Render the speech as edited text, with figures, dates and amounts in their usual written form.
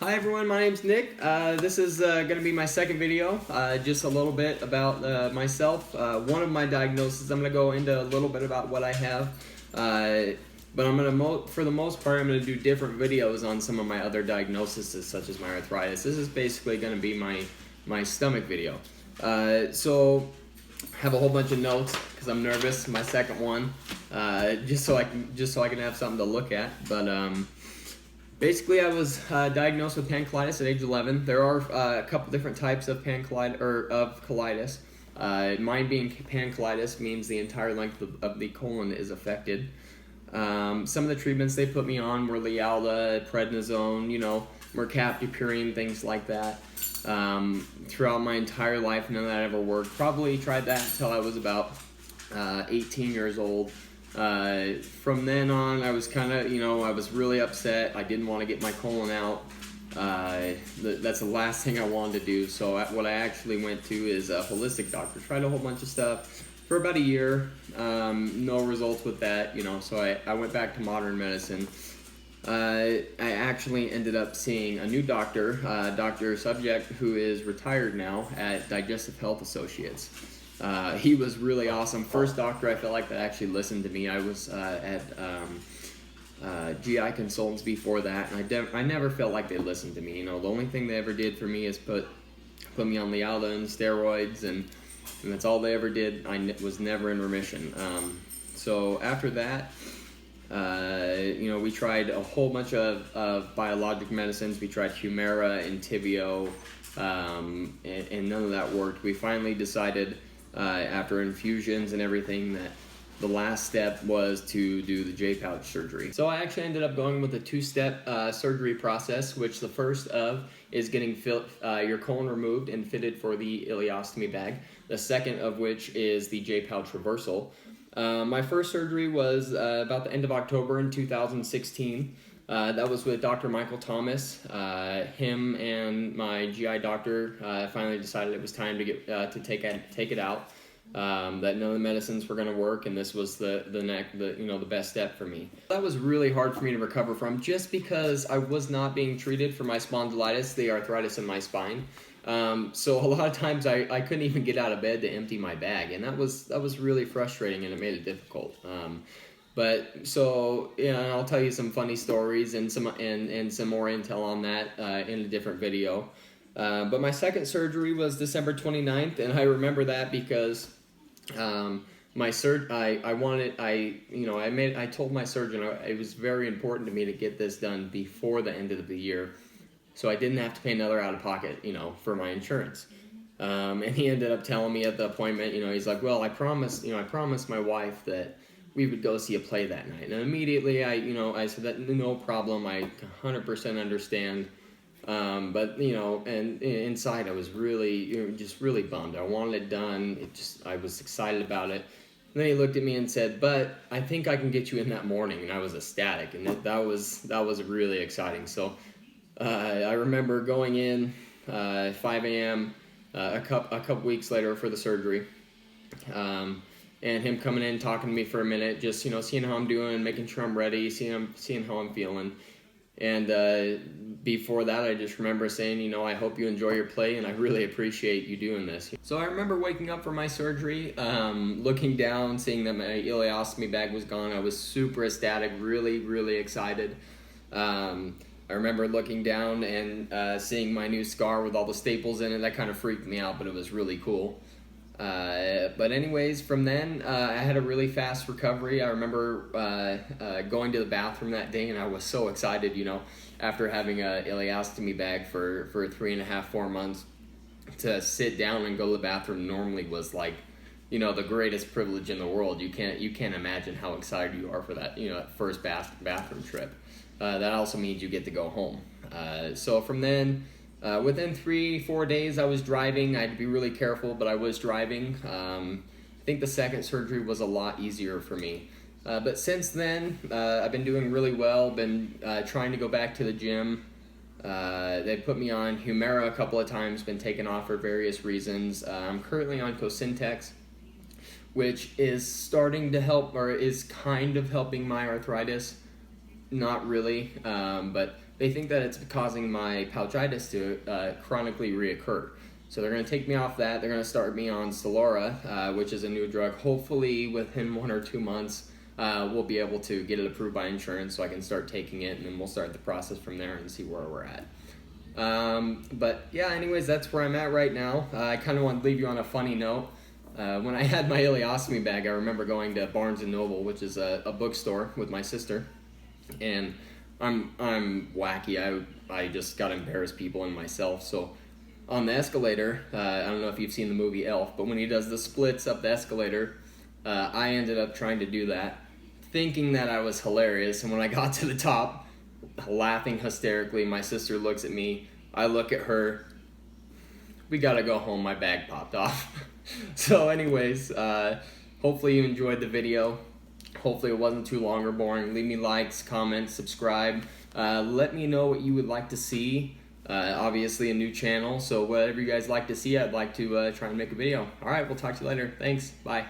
Hi everyone, my name's Nick. This is going to be my second video, just a little bit about myself. One of my diagnoses, I'm going to go into a little bit about what I have, but I'm going to, for the most part, I'm going to do different videos on some of my other diagnoses, such as my arthritis. This is basically going to be my stomach video. So I have a whole bunch of notes because I'm nervous. My second one, just so I can have something to look at, but. Basically, I was diagnosed with pancolitis at age 11. There are a couple different types of colitis. Mine being pancolitis means the entire length of the colon is affected. Some of the treatments they put me on were Lialda, prednisone, mercaptopurine, things like that. Throughout my entire life, none of that ever worked. Probably tried that until I was about 18 years old. From then on, I was kind of, I was really upset. I didn't want to get my colon out. That's the last thing I wanted to do. So what I actually went to is a holistic doctor. Tried a whole bunch of stuff for about a year. No results with that, so I went back to modern medicine. I actually ended up seeing a new doctor, Dr. Subject, who is retired now at Digestive Health Associates. He was really awesome. First doctor I felt like that actually listened to me. I was at GI consultants before that, and I never felt like they listened to me. The only thing they ever did for me is put me on Lialda and steroids, and that's all they ever did. I was never in remission. So after that, we tried a whole bunch of biologic medicines. We tried Humira and Entyvio, and none of that worked. We finally decided, after infusions and everything, that the last step was to do the J-pouch surgery. So I actually ended up going with a two-step surgery process, which the first of is getting your colon removed and fitted for the ileostomy bag. The second of which is the J-pouch reversal. My first surgery was about the end of October in 2016. That was with Dr. Michael Thomas. Him and my GI doctor finally decided it was time to get to take it out. That none of the medicines were going to work, and this was the best step for me. That was really hard for me to recover from, just because I was not being treated for my spondylitis, the arthritis in my spine. So a lot of times I couldn't even get out of bed to empty my bag, and that was really frustrating, and it made it difficult. But so, I'll tell you some funny stories and some more intel on that in a different video. But my second surgery was December 29th, and I remember that because I told my surgeon it was very important to me to get this done before the end of the year, so I didn't have to pay another out of pocket, for my insurance. And he ended up telling me at the appointment, he's like, well, I promised my wife that we would go see a play that night. And immediately I said that no problem, I 100% understand. But and inside I was really, just really bummed. I wanted it done. I was excited about it. And then he looked at me and said, but I think I can get you in that morning. And I was ecstatic, and that was really exciting. So I remember going in 5 a.m. A couple weeks later for the surgery. And him coming in, talking to me for a minute, just, seeing how I'm doing, making sure I'm ready, seeing how I'm feeling. And before that, I just remember saying, I hope you enjoy your play, and I really appreciate you doing this. So I remember waking up from my surgery, looking down, seeing that my ileostomy bag was gone. I was super ecstatic, really, really excited. I remember looking down and seeing my new scar with all the staples in it. That kind of freaked me out, but it was really cool. But anyways, from then, I had a really fast recovery. I remember going to the bathroom that day, and I was so excited, after having a ileostomy bag for 3.5, 4 months, to sit down and go to the bathroom normally was like, the greatest privilege in the world. You can't imagine how excited you are for that, that first bathroom trip. That also means you get to go home. So from then, within 3-4 days, I was driving. I had to be really careful, but I was driving. I think the second surgery was a lot easier for me. But since then, I've been doing really well. Been trying to go back to the gym. They put me on Humira a couple of times, been taken off for various reasons. I'm currently on Cosintex, which is starting to help, or is kind of helping my arthritis. Not really, but they think that it's causing my pouchitis to chronically reoccur. So they're going to take me off that. They're going to start me on Stelara, which is a new drug. Hopefully within 1 or 2 months, we'll be able to get it approved by insurance so I can start taking it, and then we'll start the process from there and see where we're at. But yeah, anyways, that's where I'm at right now. I kind of want to leave you on a funny note. When I had my ileostomy bag, I remember going to Barnes & Noble, which is a bookstore, with my sister, and I'm wacky. I just got to embarrass people and myself. So on the escalator, I don't know if you've seen the movie Elf, but when he does the splits up the escalator, I ended up trying to do that, thinking that I was hilarious. And when I got to the top, laughing hysterically, my sister looks at me, I look at her, we gotta go home, my bag popped off. So anyways, hopefully you enjoyed the video. Hopefully it wasn't too long or boring. Leave me likes, comments, subscribe. Let me know what you would like to see. Obviously a new channel, so whatever you guys like to see, I'd like to try and make a video. Alright, we'll talk to you later. Thanks, bye.